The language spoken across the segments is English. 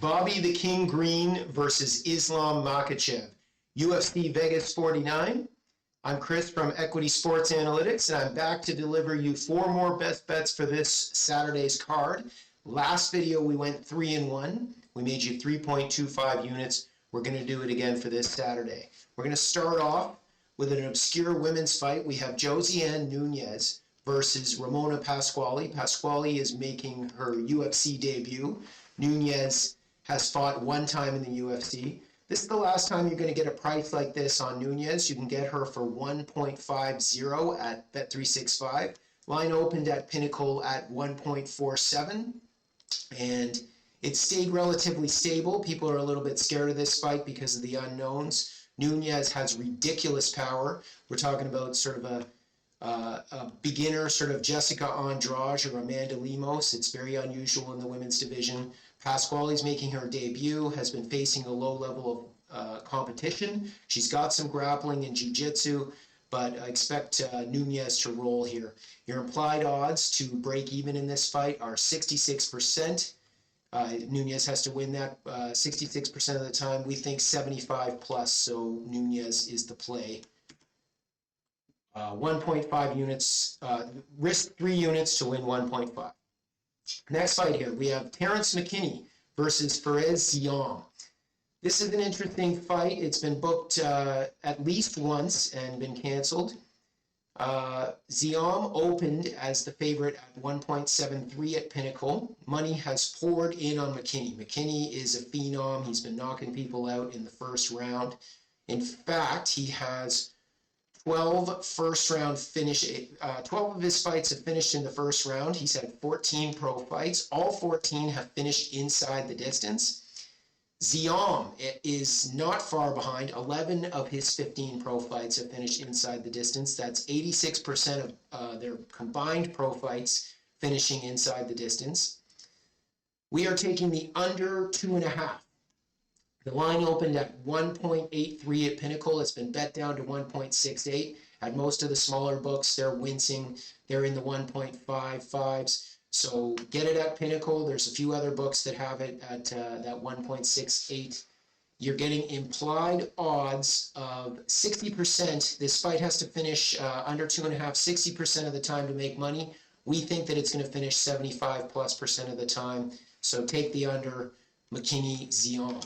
Bobby the King Green versus Islam Makhachev. UFC Vegas 49. I'm Chris from Equity Sports Analytics, and I'm back to deliver you 4 more best bets for this Saturday's card. Last video, we went 3-1. We made you 3.25 units. We're going to do it again for this Saturday. We're going to start off with an obscure women's fight. We have Ziam Nunes versus Ramona Pascual. Pascual is making her UFC debut. Nunes has fought 1 time in the UFC. This is the last time you're going to get a price like this on Nunes. You can get her for 1.50 at Bet365. Line opened at Pinnacle at 1.47. And it stayed relatively stable. People are a little bit scared of this fight because of the unknowns. Nunes has ridiculous power. We're talking about sort of a beginner, sort of Jessica Andrade or Amanda Lemos. It's very unusual in the women's division. Pascual is making her debut, has been facing a low level of competition. She's got some grappling and jiu-jitsu, but I expect Nunes to roll here. Your implied odds to break even in this fight are 66%. Nunes has to win that 66% of the time. We think 75 plus, so Nunes is the play. 1.5 units, risk 3 units to win 1.5. Next fight here, we have Terrence McKinney versus Ziam. This is an interesting fight. It's been booked at least once and been canceled. Ziam opened as the favorite at 1.73 at Pinnacle. Money has poured in on McKinney. McKinney is a phenom. He's been knocking people out in the first round. In fact, he has 12 first-round finish. 12 of his fights have finished in the first round. He's had 14 pro fights. All 14 have finished inside the distance. Ziam is not far behind. 11 of his 15 pro fights have finished inside the distance. That's 86% of their combined pro fights finishing inside the distance. We are taking the under 2.5. The line opened at 1.83 at Pinnacle. It's been bet down to 1.68. At most of the smaller books, they're wincing. They're in the 1.55s. So get it at Pinnacle. There's a few other books that have it at that 1.68. You're getting implied odds of 60%. This fight has to finish under 2.5, 60% of the time to make money. We think that it's going to finish 75+% of the time. So take the under, McKinney, Ziam.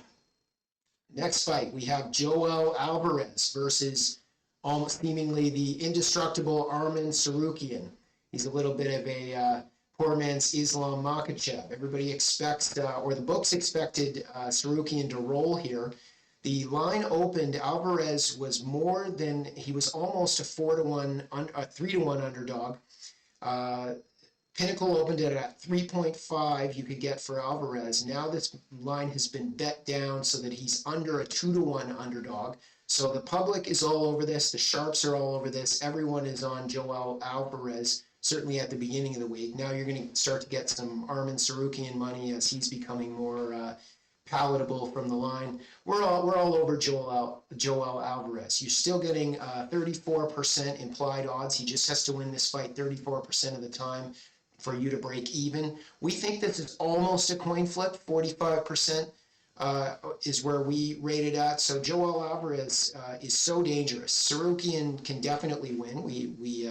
Next fight, we have Joel Alverez versus almost seemingly the indestructible Tsarukyan. He's a little bit of a poor man's Islam Makhachev. Everybody expects, or the books expected Tsarukyan to roll here. The line opened, Alverez was more than, he was almost a 3-1 underdog. Pinnacle opened it at 3.5 you could get for Alverez. Now this line has been bet down so that he's under a 2-1 underdog. So the public is all over this. The sharps are all over this. Everyone is on Joel Alverez, certainly at the beginning of the week. Now you're going to start to get some Tsarukyan money as he's becoming more palatable from the line. We're all over Joel Alverez. You're still getting 34% implied odds. He just has to win this fight 34% of the time for you to break even. We think this is almost a coin flip. 45% is where we rate it at. So Joel Alverez is so dangerous. Tsarukyan can definitely win. We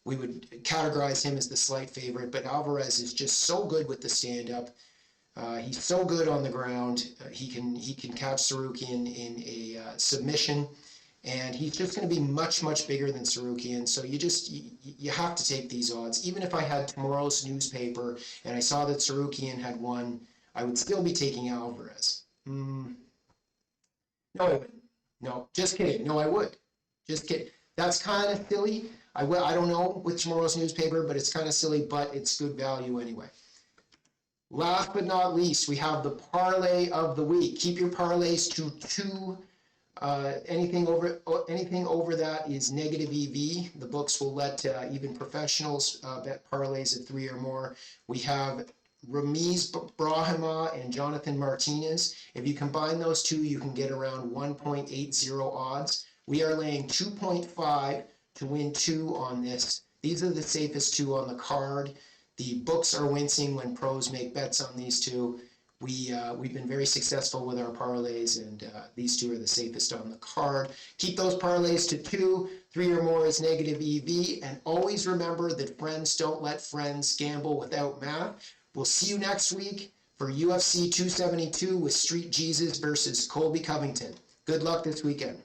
would categorize him as the slight favorite, but Alverez is just so good with the stand-up. He's so good on the ground. He can catch Tsarukyan in a submission. And he's just going to be much, much bigger than Tsarukyan. So you have to take these odds. Even if I had tomorrow's newspaper and I saw that Tsarukyan had won, I would still be taking Alverez. No, I wouldn't. No, just kidding. No, I would. Just kidding. That's kind of silly. I don't know with tomorrow's newspaper, but it's kind of silly, but it's good value anyway. Last but not least, we have the parlay of the week. Keep your parlays to 2. Anything over that is negative EV. The books will let even professionals bet parlays at 3 or more. We have Ramiz Brahimaj and Jonathan Martinez. If you combine those two, you can get around 1.80 odds. We are laying 2.5 to win 2 on this. These are the safest 2 on the card. The books are wincing when pros make bets on these two. We've been very successful with our parlays, and these two are the safest on the card. Keep those parlays to 2, 3 or more is negative EV, and always remember that friends don't let friends gamble without math. We'll see you next week for UFC 272 with Street Jesus versus Colby Covington. Good luck this weekend.